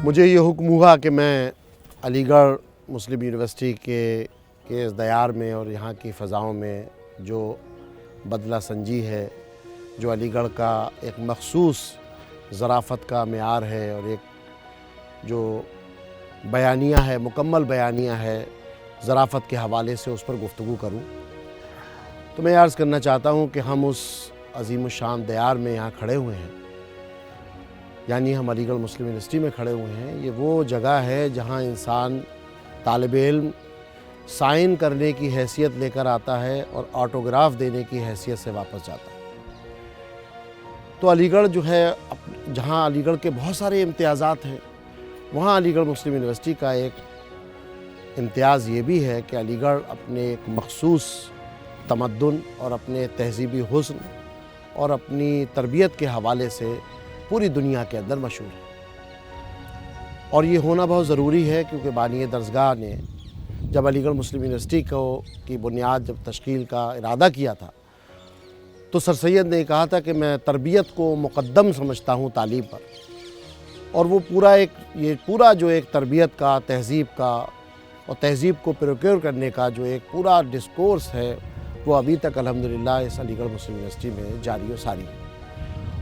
مجھے یہ حکم ہوا کہ میں علی گڑھ مسلم یونیورسٹی کے اس دیار میں اور یہاں کی فضاؤں میں جو بدلہ سنجی ہے، جو علی گڑھ کا ایک مخصوص ظرافت کا معیار ہے اور ایک جو بیانیہ ہے، مکمل بیانیہ ہے ظرافت کے حوالے سے، اس پر گفتگو کروں۔ تو میں عرض کرنا چاہتا ہوں کہ ہم اس عظیم الشان دیار میں یہاں کھڑے ہوئے ہیں، یعنی ہم علی گڑھ مسلم یونیورسٹی میں کھڑے ہوئے ہیں۔ یہ وہ جگہ ہے جہاں انسان طالب علم سائن کرنے کی حیثیت لے کر آتا ہے اور آٹوگراف دینے کی حیثیت سے واپس جاتا ہے۔ تو علی گڑھ جو ہے، جہاں علی گڑھ کے بہت سارے امتیازات ہیں، وہاں علی گڑھ مسلم یونیورسٹی کا ایک امتیاز یہ بھی ہے کہ علی گڑھ اپنے ایک مخصوص تمدن اور اپنے تہذیبی حسن اور اپنی تربیت کے حوالے سے پوری دنیا کے اندر مشہور ہے۔ اور یہ ہونا بہت ضروری ہے، کیونکہ بانی درسگاہ نے جب علی گڑھ مسلم یونیورسٹی کی بنیاد جب تشکیل کا ارادہ کیا تھا، تو سر سید نے کہا تھا کہ میں تربیت کو مقدم سمجھتا ہوں تعلیم پر، اور وہ پورا جو ایک تربیت کا، تہذیب کا اور تہذیب کو پروکیور کرنے کا جو ایک پورا ڈسکورس ہے، وہ ابھی تک الحمدللہ اس علی گڑھ مسلم یونیورسٹی میں جاری و ساری ہے۔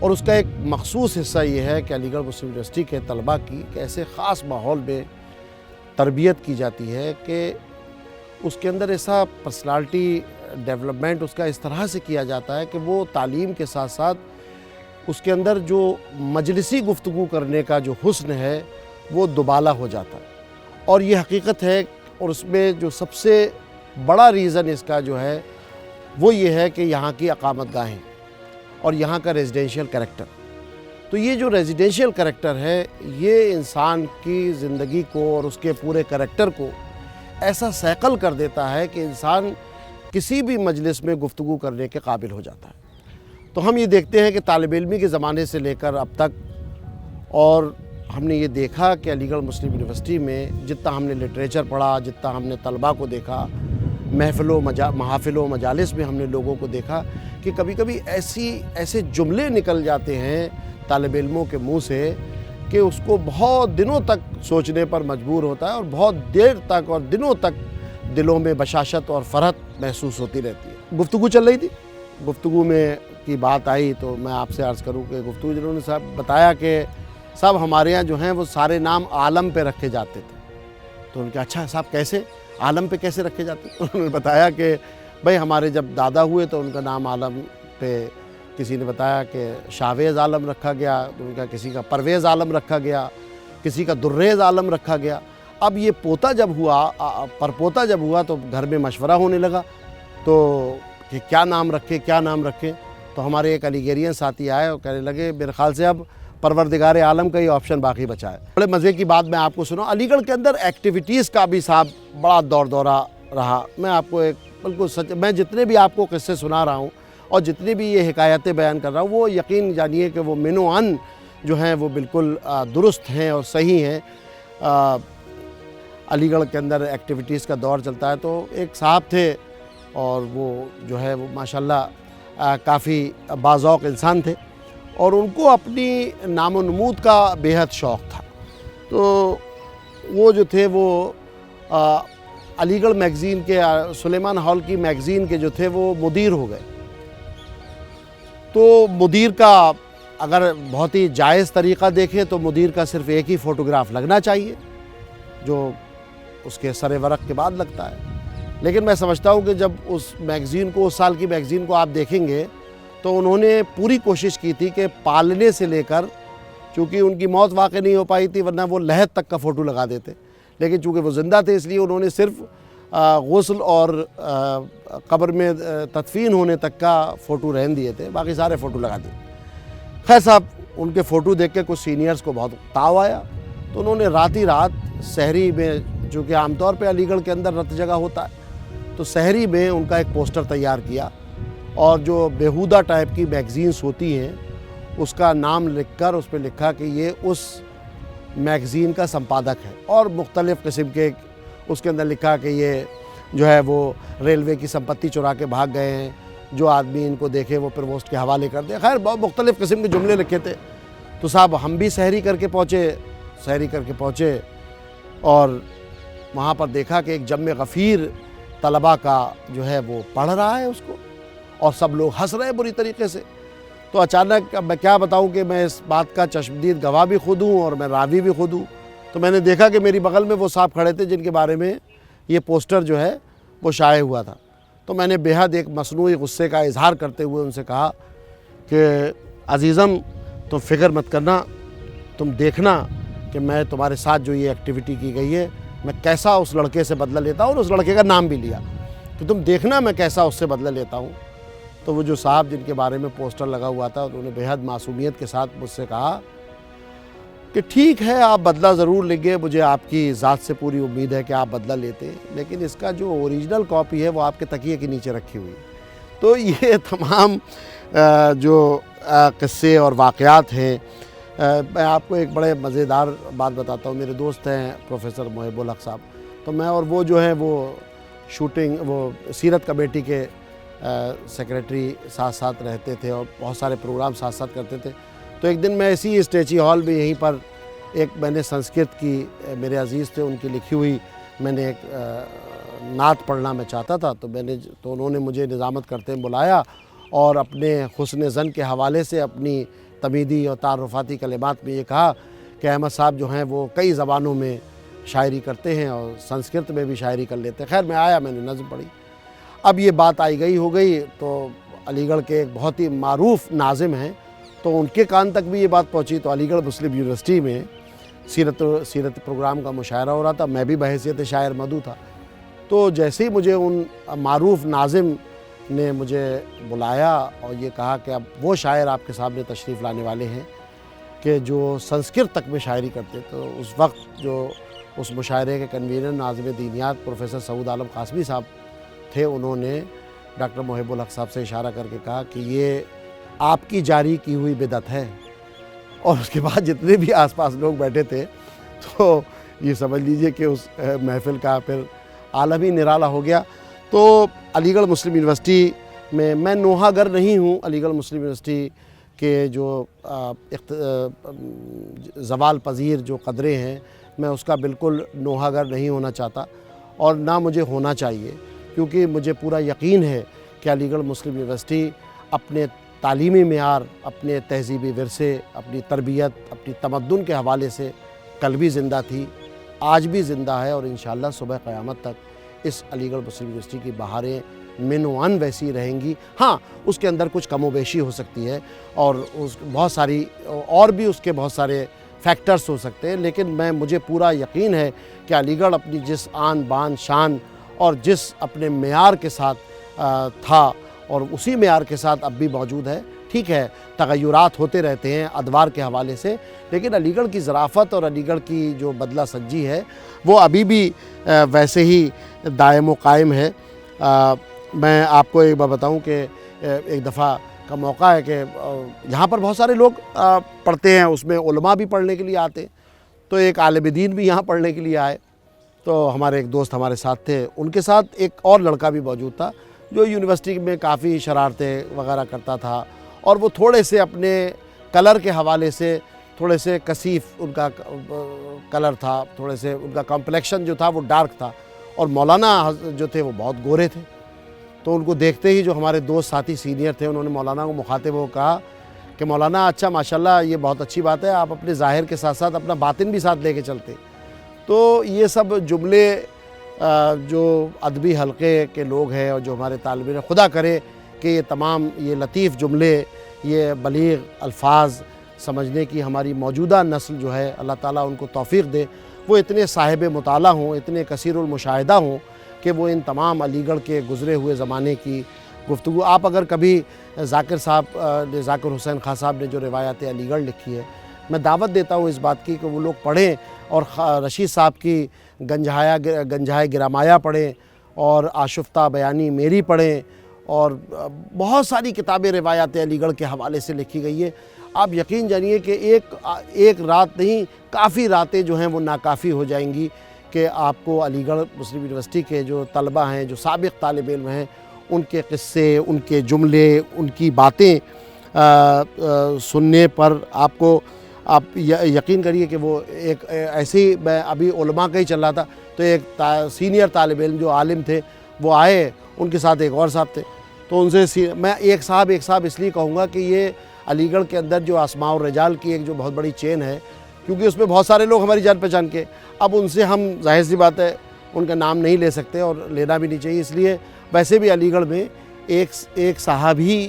اور اس کا ایک مخصوص حصہ یہ ہے کہ علی گڑھ مسلم یونیورسٹی کے طلباء کی ایک ایسے خاص ماحول میں تربیت کی جاتی ہے کہ اس کے اندر ایسا پرسنالٹی ڈیولپمنٹ اس کا اس طرح سے کیا جاتا ہے کہ وہ تعلیم کے ساتھ ساتھ اس کے اندر جو مجلسی گفتگو کرنے کا جو حسن ہے وہ دوبالا ہو جاتا ہے۔ اور یہ حقیقت ہے، اور اس میں جو سب سے بڑا ریزن اس کا جو ہے وہ یہ ہے کہ یہاں کی اقامت گاہیں اور یہاں کا ریزیڈینشیل کریکٹر۔ تو یہ جو ریزیڈینشیل کریکٹر ہے، یہ انسان کی زندگی کو اور اس کے پورے کریکٹر کو ایسا سیکل کر دیتا ہے کہ انسان کسی بھی مجلس میں گفتگو کرنے کے قابل ہو جاتا ہے۔ تو ہم یہ دیکھتے ہیں کہ طالب علمی کے زمانے سے لے کر اب تک، اور ہم نے یہ دیکھا کہ علی گڑھ مسلم یونیورسٹی میں جتنا ہم نے لٹریچر پڑھا، جتنا ہم نے طلباء کو دیکھا، محافل و مجالس میں ہم نے لوگوں کو دیکھا کہ کبھی کبھی ایسے جملے نکل جاتے ہیں طالب علموں کے منہ سے کہ اس کو بہت دنوں تک سوچنے پر مجبور ہوتا ہے، اور بہت دیر تک اور دنوں تک دلوں میں بشاشت اور فرحت محسوس ہوتی رہتی ہے۔ گفتگو چل رہی تھی، گفتگو میں کی بات آئی تو میں آپ سے عرض کروں کہ گفتگو جنہوں نے صاحب بتایا کہ صاحب ہمارے ہاں جو ہیں وہ سارے نام عالم پہ رکھے جاتے تھے۔ تو ان کے اچھا صاحب کیسے عالم پہ کیسے رکھے جاتے؟ انہوں نے بتایا کہ بھائی ہمارے جب دادا ہوئے تو ان کا نام عالم پہ، کسی نے بتایا کہ شاویز عالم رکھا گیا، تو ان کا کسی کا پرویز عالم رکھا گیا، کسی کا دریز عالم رکھا گیا۔ اب یہ پوتا جب ہوا، پرپوتا جب ہوا تو گھر میں مشورہ ہونے لگا تو کہ کیا نام رکھیں۔ تو ہمارے ایک علی گیرین ساتھی آئے اور کہنے لگے میرے خیال سے اب پروردگار عالم کا یہ آپشن باقی بچا ہے۔ بڑے مزے کی بات میں آپ کو سناؤں، علی گڑھ کے اندر ایکٹیویٹیز کا بھی صاحب بڑا دورہ رہا۔ میں آپ کو ایک بالکل سچ، میں جتنے بھی آپ کو قصے سنا رہا ہوں اور جتنی بھی یہ حکایتیں بیان کر رہا ہوں، وہ یقین جانیے کہ وہ من و عن جو ہیں وہ بالکل درست ہیں اور صحیح ہیں۔ علی گڑھ کے اندر ایکٹیویٹیز کا دور چلتا ہے تو ایک صاحب تھے، اور وہ جو ہے وہ ماشاءاللہ کافی باذوق انسان تھے، اور ان کو اپنی نام و نمود کا بے حد شوق تھا۔ تو وہ جو تھے وہ علی گڑھ میگزین کے، سلیمان ہال کی میگزین کے جو تھے وہ مدیر ہو گئے۔ تو مدیر کا اگر بہت ہی جائز طریقہ دیکھیں تو مدیر کا صرف ایک ہی فوٹوگراف لگنا چاہیے، جو اس کے سر ورق کے بعد لگتا ہے۔ لیکن میں سمجھتا ہوں کہ جب اس میگزین کو، اس سال کی میگزین کو آپ دیکھیں گے تو انہوں نے پوری کوشش کی تھی کہ پالنے سے لے کر، چونکہ ان کی موت واقع نہیں ہو پائی تھی ورنہ وہ لحد تک کا فوٹو لگا دیتے، لیکن چونکہ وہ زندہ تھے اس لیے انہوں نے صرف غسل اور قبر میں تدفین ہونے تک کا فوٹو رہن دیے تھے، باقی سارے فوٹو لگا دیے۔ خیر صاحب ان کے فوٹو دیکھ کے کچھ سینئرز کو بہت تاؤ آیا، تو انہوں نے رات سحری میں، چونکہ عام طور پہ علی گڑھ کے اندر رت جگہ ہوتا ہے، تو سحری میں ان کا ایک پوسٹر تیار کیا، اور جو بیہودہ ٹائپ کی میگزینز ہوتی ہیں اس کا نام لکھ کر اس پہ لکھا کہ یہ اس میگزین کا سمپادک ہے، اور مختلف قسم کے اس کے اندر لکھا کہ یہ جو ہے وہ ریلوے کی سمپتی چرا کے بھاگ گئے ہیں، جو آدمی ان کو دیکھے وہ پرووسٹ کے حوالے کر دے۔ خیر بہت مختلف قسم کے جملے لکھے تھے۔ تو صاحب ہم بھی سحری کر کے پہنچے سحری کر کے پہنچے اور وہاں پر دیکھا کہ ایک جم غفیر طلباء کا جو ہے وہ پڑھ رہا ہے اس کو، اور سب لوگ ہنس رہے ہیں بری طریقے سے۔ تو اچانک اب میں کیا بتاؤں کہ میں اس بات کا چشمدید گواہ بھی خود ہوں اور میں راوی بھی خود ہوں، تو میں نے دیکھا کہ میری بغل میں وہ صاحب کھڑے تھے جن کے بارے میں یہ پوسٹر جو ہے وہ شائع ہوا تھا۔ تو میں نے بےحد ایک مصنوعی غصے کا اظہار کرتے ہوئے ان سے کہا کہ عزیزم تم فکر مت کرنا، تم دیکھنا کہ میں تمہارے ساتھ جو یہ ایکٹیویٹی کی گئی ہے میں کیسا اس لڑکے سے بدلہ لیتا ہوں، اور اس لڑکے کا نام بھی لیا کہ تم دیکھنا میں کیسا اس سے بدلہ لیتا ہوں۔ تو وہ جو صاحب جن کے بارے میں پوسٹر لگا ہوا تھا انہوں نے بےحد معصومیت کے ساتھ مجھ سے کہا کہ ٹھیک ہے آپ بدلہ ضرور لیں گے، مجھے آپ کی ذات سے پوری امید ہے کہ آپ بدلہ لیتے ہیں، لیکن اس کا جو اوریجنل کاپی ہے وہ آپ کے تکیے کے نیچے رکھی ہوئی ہے۔ تو یہ تمام جو قصے اور واقعات ہیں، میں آپ کو ایک بڑے مزیدار بات بتاتا ہوں۔ میرے دوست ہیں پروفیسر محب الحق صاحب، تو میں اور وہ جو ہیں وہ شوٹنگ وہ سیرت کمیٹی کے سیکریٹری ساتھ ساتھ رہتے تھے اور بہت سارے پروگرام ساتھ ساتھ کرتے تھے۔ تو ایک دن میں اسی اسٹیچی ہال میں یہیں پر میں نے سنسکرت کی میرے عزیز تھے ان کی لکھی ہوئی میں نے ایک نعت پڑھنا میں چاہتا تھا، تو انہوں نے مجھے نظامت کرتے ہیں بلایا اور اپنے حسن زن کے حوالے سے اپنی تمیدی اور تعارفاتی کلمات میں یہ کہا کہ احمد صاحب جو ہیں وہ کئی زبانوں میں شاعری کرتے ہیں اور سنسکرت میں بھی شاعری کر لیتے ہیں۔ خیر میں آیا، میں نے نظم پڑھی۔ اب یہ بات آئی گئی ہو گئی، تو علی گڑھ کے ایک بہت ہی معروف ناظم ہیں، تو ان کے کان تک بھی یہ بات پہنچی۔ تو علی گڑھ مسلم یونیورسٹی میں سیرت پروگرام کا مشاعرہ ہو رہا تھا، میں بھی بحیثیت شاعر مدعو تھا۔ تو جیسے ہی مجھے ان معروف ناظم نے مجھے بلایا اور یہ کہا کہ اب وہ شاعر آپ کے سامنے تشریف لانے والے ہیں کہ جو سنسکرت تک میں شاعری کرتے، تو اس وقت جو اس مشاعرے کے کنوینر ناظم دینیات پروفیسر سعود عالم قاسمی صاحب تھے، انہوں نے ڈاکٹر محب الحق صاحب سے اشارہ کر کے کہا کہ یہ آپ کی جاری کی ہوئی بدعت ہے۔ اور اس کے بعد جتنے بھی آس پاس لوگ بیٹھے تھے تو یہ سمجھ لیجئے کہ اس محفل کا پھر عالم ہی نرالا ہو گیا۔ تو علی گڑھ مسلم یونیورسٹی میں نوحہ گر نہیں ہوں۔ علی گڑھ مسلم یونیورسٹی کے جو زوال پذیر جو قدرے ہیں، میں اس کا بالکل نوحہ گر نہیں ہونا چاہتا اور نہ مجھے ہونا چاہیے، کیونکہ مجھے پورا یقین ہے کہ علی گڑھ مسلم یونیورسٹی اپنے تعلیمی معیار، اپنے تہذیبی ورثے، اپنی تربیت، اپنی تمدن کے حوالے سے کل بھی زندہ تھی، آج بھی زندہ ہے، اور انشاءاللہ صبح قیامت تک اس علی گڑھ مسلم یونیورسٹی کی بہاریں من و عن ویسی رہیں گی۔ ہاں اس کے اندر کچھ کم و بیشی ہو سکتی ہے اور بہت ساری اور بھی اس کے بہت سارے فیکٹرز ہو سکتے ہیں، لیکن مجھے پورا یقین ہے کہ علی گڑھ اپنی جس آن بان شان اور جس اپنے معیار کے ساتھ تھا اور اسی معیار کے ساتھ اب بھی موجود ہے۔ ٹھیک ہے تغیرات ہوتے رہتے ہیں ادوار کے حوالے سے، لیکن علی گڑھ کی ظرافت اور علی گڑھ کی جو بدلہ سنجی ہے وہ ابھی بھی ویسے ہی دائم و قائم ہے۔ میں آپ کو ایک بات بتاؤں کہ ایک دفعہ کا موقع ہے کہ یہاں پر بہت سارے لوگ پڑھتے ہیں، اس میں علماء بھی پڑھنے کے لیے آتے ہیں، تو ایک عالم دین بھی یہاں پڑھنے کے لیے آئے۔ تو ہمارے ایک دوست ہمارے ساتھ تھے، ان کے ساتھ ایک اور لڑکا بھی موجود تھا جو یونیورسٹی میں کافی شرارتیں وغیرہ کرتا تھا، اور وہ تھوڑے سے اپنے کلر کے حوالے سے تھوڑے سے کثیف ان کا کلر تھا، تھوڑے سے ان کا کمپلیکشن جو تھا وہ ڈارک تھا، اور مولانا جو تھے وہ بہت گورے تھے۔ تو ان کو دیکھتے ہی جو ہمارے دوست ساتھی سینئر تھے انہوں نے مولانا کو مخاطب ہو کہا کہ مولانا اچھا ماشاءاللہ یہ بہت اچھی بات ہے، آپ اپنے ظاہر کے ساتھ ساتھ اپنا باطن بھی ساتھ لے کے چلتے۔ تو یہ سب جملے جو ادبی حلقے کے لوگ ہیں اور جو ہمارے طالب علم، خدا کرے کہ یہ تمام یہ لطیف جملے، یہ بلیغ الفاظ سمجھنے کی ہماری موجودہ نسل جو ہے اللہ تعالیٰ ان کو توفیق دے، وہ اتنے صاحب مطالعہ ہوں، اتنے کثیر المشاہدہ ہوں کہ وہ ان تمام علی گڑھ کے گزرے ہوئے زمانے کی گفتگو، آپ اگر کبھی ذاکر حسین خان صاحب نے جو روایات علی گڑھ لکھی ہے، میں دعوت دیتا ہوں اس بات کی کہ وہ لوگ پڑھیں، اور رشید صاحب کی گنجائے گرامایا پڑھیں، اور آشفتہ بیانی میری پڑھیں، اور بہت ساری کتابیں روایات علی گڑھ کے حوالے سے لکھی گئی ہے۔ آپ یقین جانیے کہ ایک رات نہیں، کافی راتیں جو ہیں وہ ناکافی ہو جائیں گی کہ آپ کو علی گڑھ مسلم یونیورسٹی کے جو طلبہ ہیں، جو سابق طالب علم ہیں، ان کے قصے، ان کے جملے، ان کی باتیں سننے پر آپ کو آپ یقین کریے کہ وہ ایک ایسے ہی میں ابھی علماء کا ہی چل رہا تھا تو ایک سینئر طالب علم جو عالم تھے وہ آئے، ان کے ساتھ ایک اور صاحب تھے، تو ان سے میں ایک صاحب اس لیے کہوں گا کہ یہ علی گڑھ کے اندر جو اسماء الرجال کی ایک جو بہت بڑی چین ہے، کیونکہ اس میں بہت سارے لوگ ہماری جان پہچان کے، اب ان سے ہم ظاہر سی بات ہے ان کا نام نہیں لے سکتے اور لینا بھی نہیں چاہیے، اس لیے ویسے بھی علی گڑھ میں ایک صحابی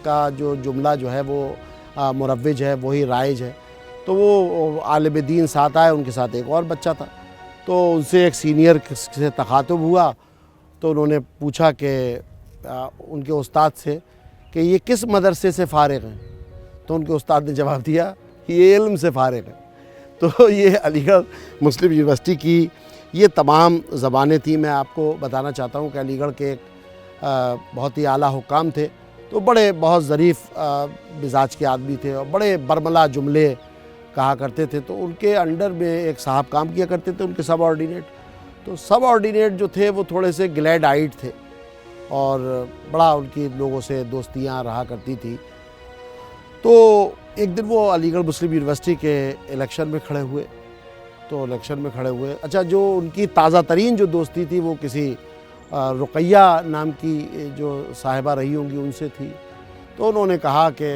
کا جو جملہ جو ہے وہ مروج ہے، وہی رائج ہے، تو وہ عالم دین ساتھ آئے، ان کے ساتھ ایک اور بچہ تھا، تو ان سے ایک سینئر سے تخاطب ہوا، تو انہوں نے پوچھا کہ ان کے استاد سے کہ یہ کس مدرسے سے فارغ ہیں؟ تو ان کے استاد نے جواب دیا یہ علم سے فارغ ہے۔ تو یہ علی گڑھ مسلم یونیورسٹی کی یہ تمام زبانیں تھیں۔ میں آپ کو بتانا چاہتا ہوں کہ علی گڑھ کے ایک بہت ہی اعلیٰ حکام تھے، تو بہت ظریف مزاج کے آدمی تھے اور بڑے برملا جملے کہا کرتے تھے، تو ان کے انڈر میں ایک صاحب کام کیا کرتے تھے، ان کے سب آرڈینیٹ، تو سب آرڈینیٹ جو تھے وہ تھوڑے سے گلیڈ آئٹ تھے اور بڑا ان کی لوگوں سے دوستیاں رہا کرتی تھی۔ تو ایک دن وہ علی گڑھ مسلم یونیورسٹی کے الیکشن میں کھڑے ہوئے، اچھا جو ان کی تازہ ترین جو دوستی تھی وہ کسی رقیہ نام کی جو صاحبہ رہی ہوں گی ان سے تھی، تو انہوں نے کہا کہ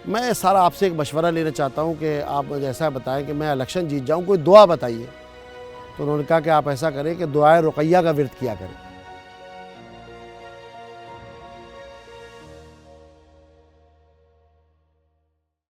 میں سارا آپ سے ایک مشورہ لینا چاہتا ہوں کہ آپ مجھے ایسا بتائیں کہ میں الیکشن جیت جاؤں، کوئی دعا بتائیے۔ تو انہوں نے کہا کہ آپ ایسا کریں کہ دعائے رقیہ کا ورد کیا کریں۔